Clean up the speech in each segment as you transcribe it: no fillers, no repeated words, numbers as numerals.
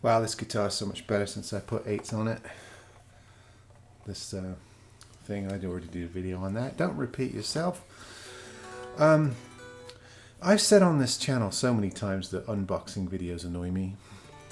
Wow, this guitar is so much better since I put 8s on it. This thing, I'd already did a video on that. Don't repeat yourself. I've said on this channel so many times that unboxing videos annoy me.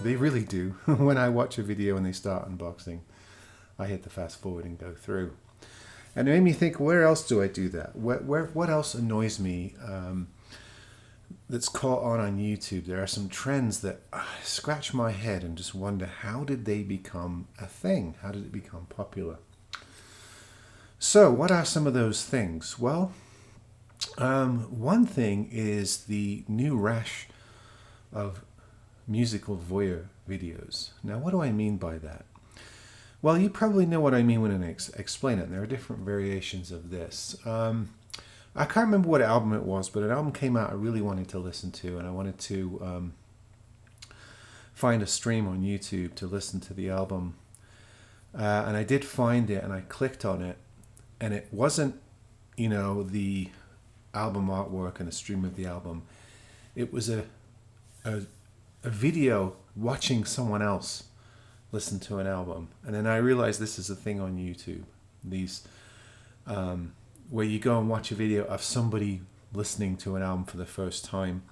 They really do. When I watch a video and they start unboxing, I hit the fast forward and go through. And it made me think, where else do I do that? What else annoys me that's caught on YouTube? There are some trends that I scratch my head and just wonder, how did they become a thing? How did it become popular? So what are some of those things? Well, one thing is the new rash of musical voyeur videos. Now, what do I mean by that? Well, you probably know what I mean when I explain it. There are different variations of this. I can't remember what album it was, but an album came out I really wanted to listen to, and I wanted to find a stream on YouTube to listen to the album. And I did find it, and I clicked on it, and it wasn't, the album artwork and a stream of the album. It was a video watching someone else listen to an album. And then I realized this is a thing on YouTube. These where you go and watch a video of somebody listening to an album for the first time.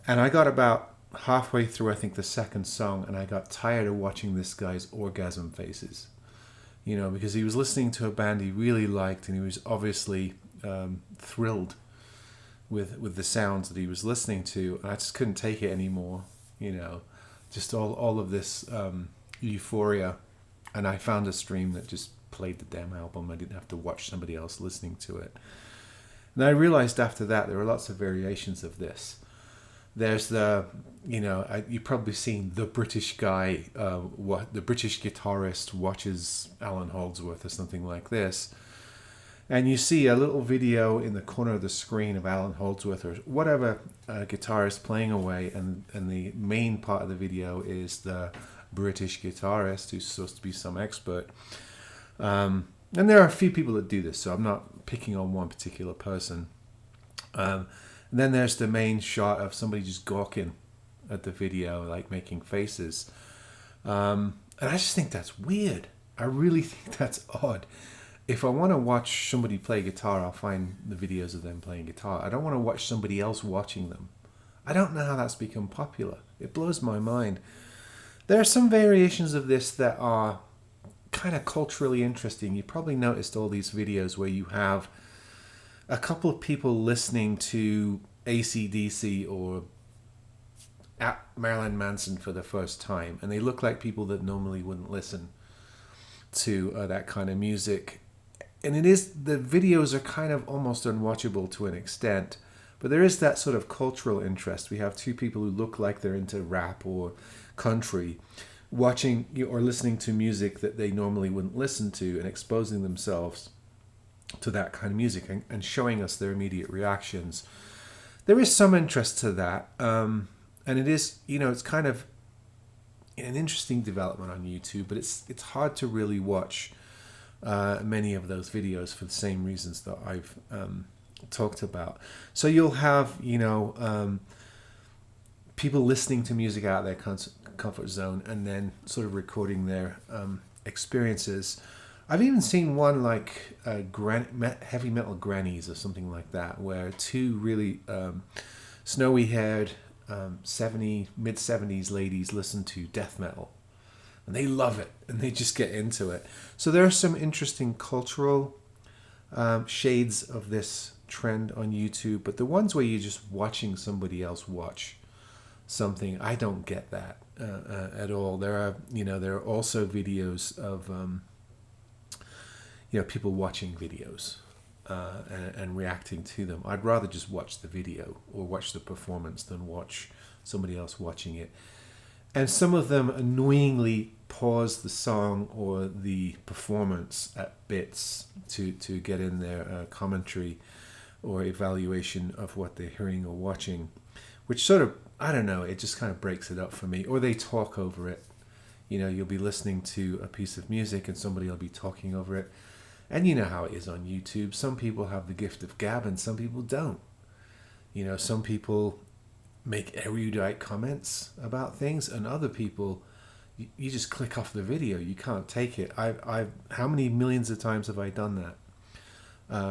And I got about halfway through, I think, the second song, and I got tired of watching this guy's orgasm faces. Because he was listening to a band he really liked, and he was obviously thrilled with the sounds that he was listening to, and I just couldn't take it anymore. Just all of this euphoria, and I found a stream that just played the damn album. I didn't have to watch somebody else listening to it. And I realized after that there were lots of variations of this. There's the, you've probably seen the British guy, the British guitarist watches Alan Holdsworth or something like this. And you see a little video in the corner of the screen of Alan Holdsworth or whatever guitarist playing away, and the main part of the video is the British guitarist who's supposed to be some expert. And there are a few people that do this, so I'm not picking on one particular person. And then there's the main shot of somebody just gawking at the video, like making faces. And I just think that's weird. I really think that's odd. If I want to watch somebody play guitar, I'll find the videos of them playing guitar. I don't want to watch somebody else watching them. I don't know how that's become popular. It blows my mind. There are some variations of this that are kind of culturally interesting. You probably noticed all these videos where you have a couple of people listening to AC/DC or Marilyn Manson for the first time, and they look like people that normally wouldn't listen to that kind of music. And the videos are kind of almost unwatchable to an extent, but there is that sort of cultural interest. We have two people who look like they're into rap or country watching or listening to music that they normally wouldn't listen to, and exposing themselves to that kind of music and showing us their immediate reactions. There is some interest to that, and it is, it's kind of an interesting development on YouTube, but it's hard to really watch many of those videos for the same reasons that I've talked about. So you'll have people listening to music out of their comfort zone and then sort of recording their experiences. I've even seen one like heavy metal grannies or something like that, where two really snowy-haired mid-70s ladies listen to death metal, and they love it and they just get into it. So there are some interesting cultural shades of this trend on YouTube, but the ones where you're just watching somebody else watch something, I don't get that at all. There are also videos of people watching videos and reacting to them. I'd rather just watch the video or watch the performance than watch somebody else watching it. And some of them annoyingly pause the song or the performance at bits to get in their commentary or evaluation of what they're hearing or watching, which sort of, I don't know, it just kind of breaks it up for me. Or they talk over it. You'll be listening to a piece of music and somebody will be talking over it. And you know how it is on YouTube. Some people have the gift of gab and some people don't. Some people make erudite comments about things, and other people, you just click off the video. You can't take it. I've how many millions of times have I done that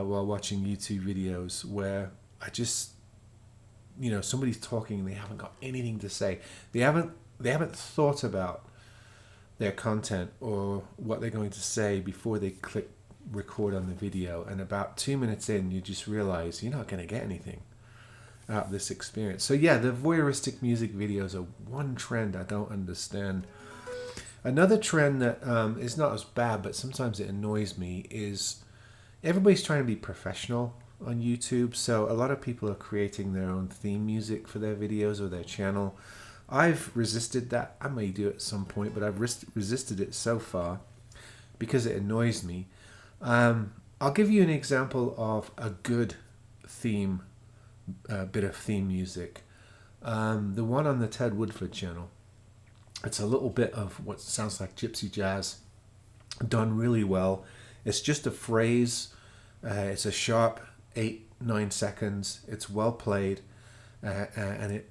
while watching YouTube videos where I just, somebody's talking and they haven't got anything to say. They haven't thought about their content or what they're going to say before they click record on the video, and about 2 minutes in you just realize you're not going to get anything out of this experience. So yeah, the voyeuristic music videos are one trend I don't understand. Another trend that is not as bad, but sometimes it annoys me, is everybody's trying to be professional on YouTube. So a lot of people are creating their own theme music for their videos or their channel. I've resisted that. I may do it at some point, but I've resisted it so far because it annoys me. I'll give you an example of a good theme, bit of theme music. The one on the Ted Woodford channel. It's a little bit of what sounds like gypsy jazz, done really well. It's just a phrase. It's a sharp 8-9 seconds. It's well played, and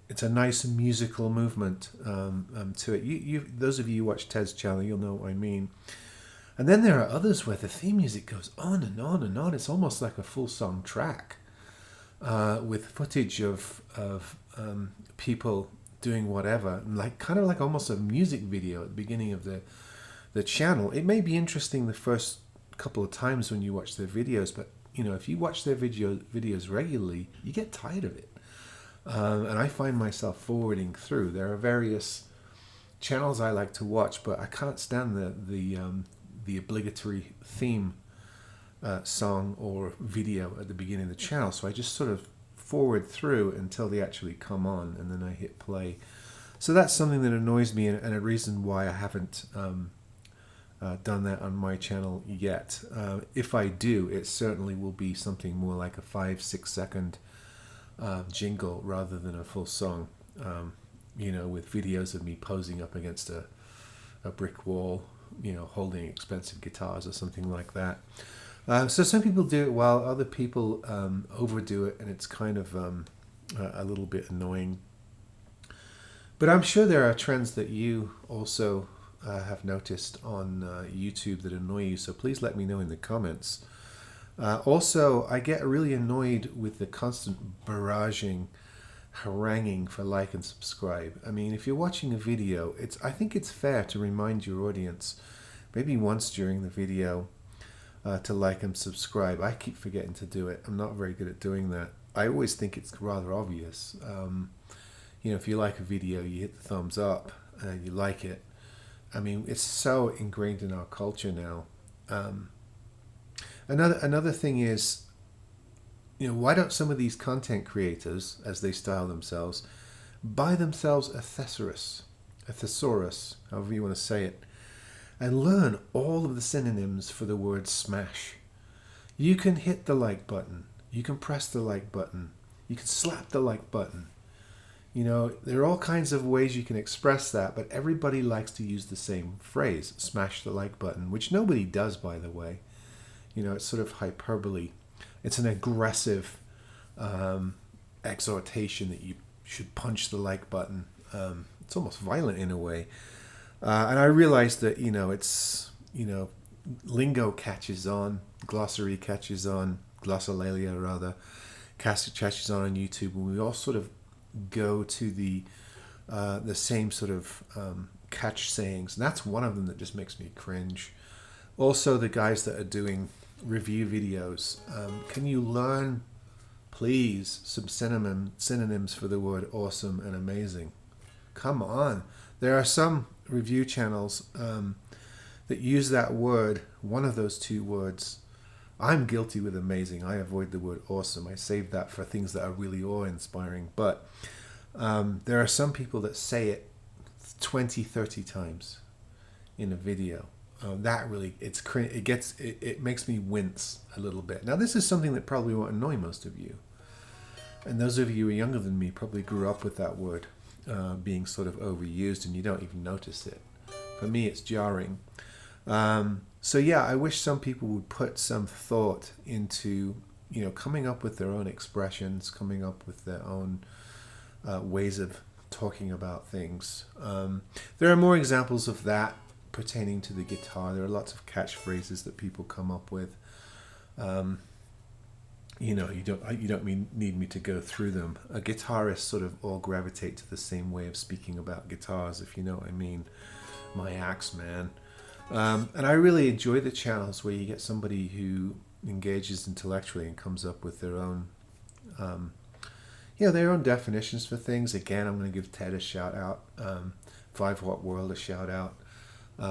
it's a nice musical movement to it. You those of you who watch Ted's channel, you'll know what I mean. And then there are others where the theme music goes on and on and on. It's almost like a full song track with footage of people doing whatever, kind of like almost a music video at the beginning of the channel. It may be interesting the first couple of times when you watch their videos, but if you watch their videos regularly, you get tired of it. And I find myself forwarding through. There are various channels I like to watch, but I can't stand the obligatory theme song or video at the beginning of the channel. So I just sort of forward through until they actually come on, and then I hit play. So that's something that annoys me, and a reason why I haven't done that on my channel yet. If I do, it certainly will be something more like a 5-6 second jingle rather than a full song, with videos of me posing up against a brick wall, holding expensive guitars or something like that. So some people do it well, other people overdo it, and it's kind of a little bit annoying. But I'm sure there are trends that you also have noticed on YouTube that annoy you, so please let me know in the comments. Also, I get really annoyed with the constant barraging, haranguing for like and subscribe. I mean, if you're watching a video, I think it's fair to remind your audience, maybe once during the video, to like and subscribe. I keep forgetting to do it. I'm not very good at doing that. I always think it's rather obvious. If you like a video, you hit the thumbs up and you like it. I mean, it's so ingrained in our culture now. Another thing is, why don't some of these content creators, as they style themselves, buy themselves a thesaurus, however you want to say it, and learn all of the synonyms for the word smash. You can hit the like button. You can press the like button. You can slap the like button. There are all kinds of ways you can express that, but everybody likes to use the same phrase, smash the like button, which nobody does, by the way. It's sort of hyperbole. It's an aggressive exhortation that you should punch the like button. It's almost violent in a way. And I realized that, it's, lingo catches on, glossary catches on, glossolalia rather, catches on YouTube, and we all sort of go to the same sort of catch sayings. And that's one of them that just makes me cringe. Also, the guys that are doing review videos, can you learn, please, some synonyms for the word awesome and amazing? Come on. There are some review channels that use that word, one of those two words. I'm guilty with amazing. I avoid the word awesome. I save that for things that are really awe-inspiring. But there are some people that say it 20, 30 times in a video. That really, it makes me wince a little bit. Now, this is something that probably won't annoy most of you. And those of you who are younger than me probably grew up with that word being sort of overused, and you don't even notice it. For me, it's jarring. So yeah, I wish some people would put some thought into, coming up with their own expressions, coming up with their own ways of talking about things. There are more examples of that pertaining to the guitar. There are lots of catchphrases that people come up with. You don't need me to go through them. Guitarists sort of all gravitate to the same way of speaking about guitars, if you know what I mean. My axe, man. And I really enjoy the channels where you get somebody who engages intellectually and comes up with their own, their own definitions for things. Again, I'm going to give Ted a shout out, 5 Watt World a shout out,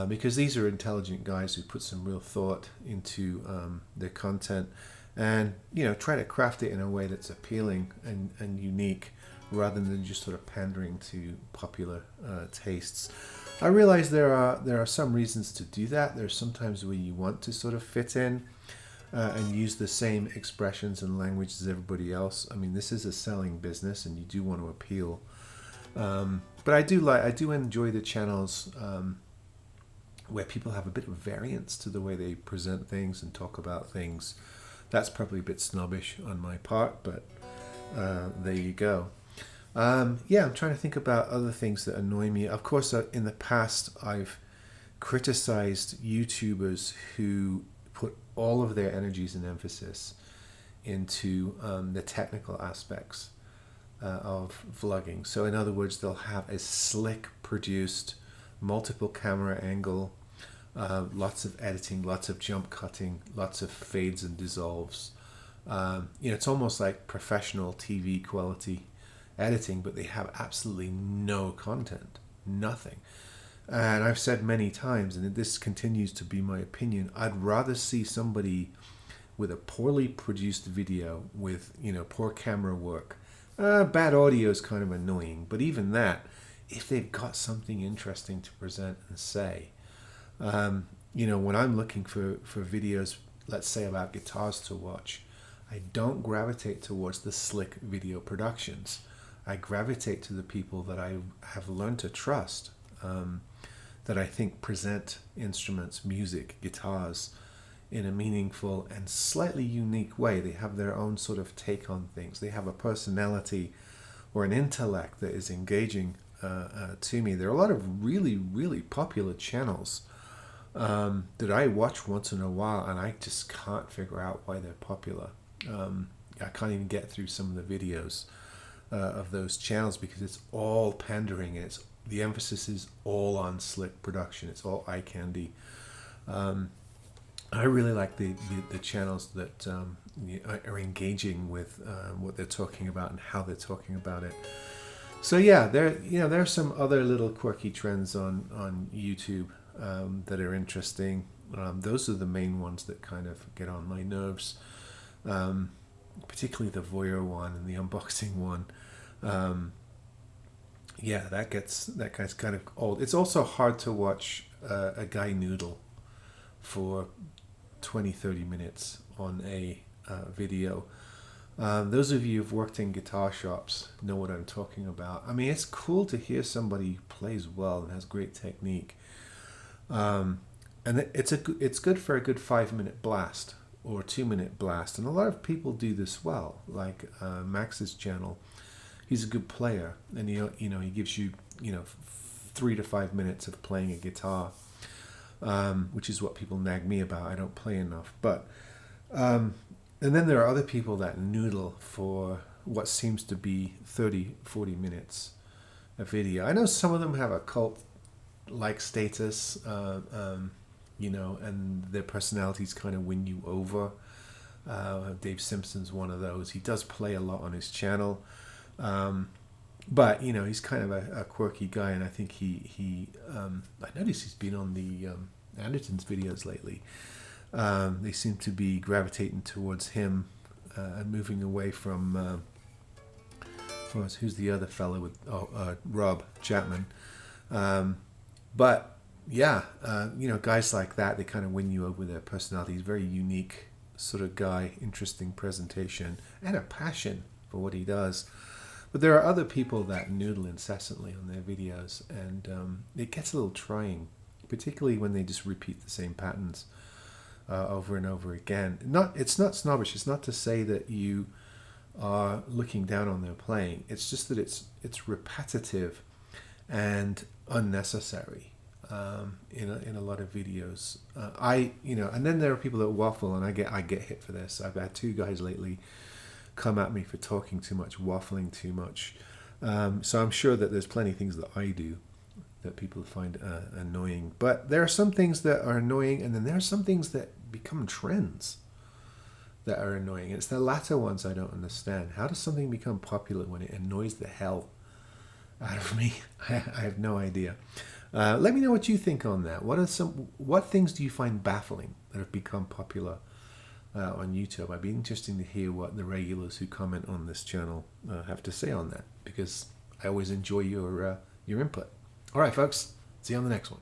because these are intelligent guys who put some real thought into their content, and try to craft it in a way that's appealing and unique, rather than just sort of pandering to popular tastes. I realize there are some reasons to do that. There's sometimes where you want to sort of fit in and use the same expressions and language as everybody else. I mean, this is a selling business, and you do want to appeal. But I do enjoy the channels where people have a bit of variance to the way they present things and talk about things. That's probably a bit snobbish on my part, but there you go. I'm trying to think about other things that annoy me. Of course, in the past, I've criticized YouTubers who put all of their energies and emphasis into the technical aspects of vlogging. So in other words, they'll have a slick produced, multiple camera angle, lots of editing, lots of jump cutting, lots of fades and dissolves. It's almost like professional TV quality editing, but they have absolutely no content, nothing. And I've said many times, and this continues to be my opinion, I'd rather see somebody with a poorly produced video with poor camera work. Bad audio is kind of annoying, but even that, if they've got something interesting to present and say, when I'm looking for videos, let's say about guitars to watch, I don't gravitate towards the slick video productions. I gravitate to the people that I have learned to trust, that I think present instruments, music, guitars in a meaningful and slightly unique way. They have their own sort of take on things. They have a personality or an intellect that is engaging to me. There are a lot of really, really popular channels that I watch once in a while, and I just can't figure out why they're popular. I can't even get through some of the videos of those channels because it's all pandering. The emphasis is all on slick production. It's all eye candy. I really like the channels that are engaging with what they're talking about and how they're talking about it. So there are some other little quirky trends on YouTube that are interesting. Those are the main ones that kind of get on my nerves, particularly the voyeur one and the unboxing one. That guy's kind of old. It's also hard to watch a guy noodle for 20-30 minutes on a video. Those of you who've worked in guitar shops know what I'm talking about. I mean, it's cool to hear somebody who plays well and has great technique. And it's good for a good 5-minute blast or 2-minute blast. And a lot of people do this well, like Max's channel. He's a good player, and he gives you 3 to 5 minutes of playing a guitar, which is what people nag me about. I don't play enough, but and then there are other people that noodle for what seems to be 30-40 minutes a video. I know some of them have a cult-like status, and their personalities kind of win you over. Dave Simpson's one of those. He does play a lot on his channel. But he's kind of a quirky guy, and I think he I noticed he's been on the Andertons videos lately. They seem to be gravitating towards him and moving away from who's the other fellow with Rob Chapman. But guys like that, they kind of win you over with their personality. He's a very unique sort of guy, interesting presentation, and a passion for what he does. But there are other people that noodle incessantly on their videos, and it gets a little trying, particularly when they just repeat the same patterns over and over again. It's not snobbish. It's not to say that you are looking down on their playing. It's just that it's repetitive and unnecessary in a lot of videos. And then there are people that waffle, and I get hit for this. I've had two guys lately come at me for talking too much, waffling too much. So I'm sure that there's plenty of things that I do that people find annoying. But there are some things that are annoying, and then there are some things that become trends that are annoying. It's the latter ones I don't understand. How does something become popular when it annoys the hell out of me? I have no idea. Let me know what you think on that. What things do you find baffling that have become popular on YouTube? I'd be interested to hear what the regulars who comment on this channel have to say on that, because I always enjoy your input. All right, folks. See you on the next one.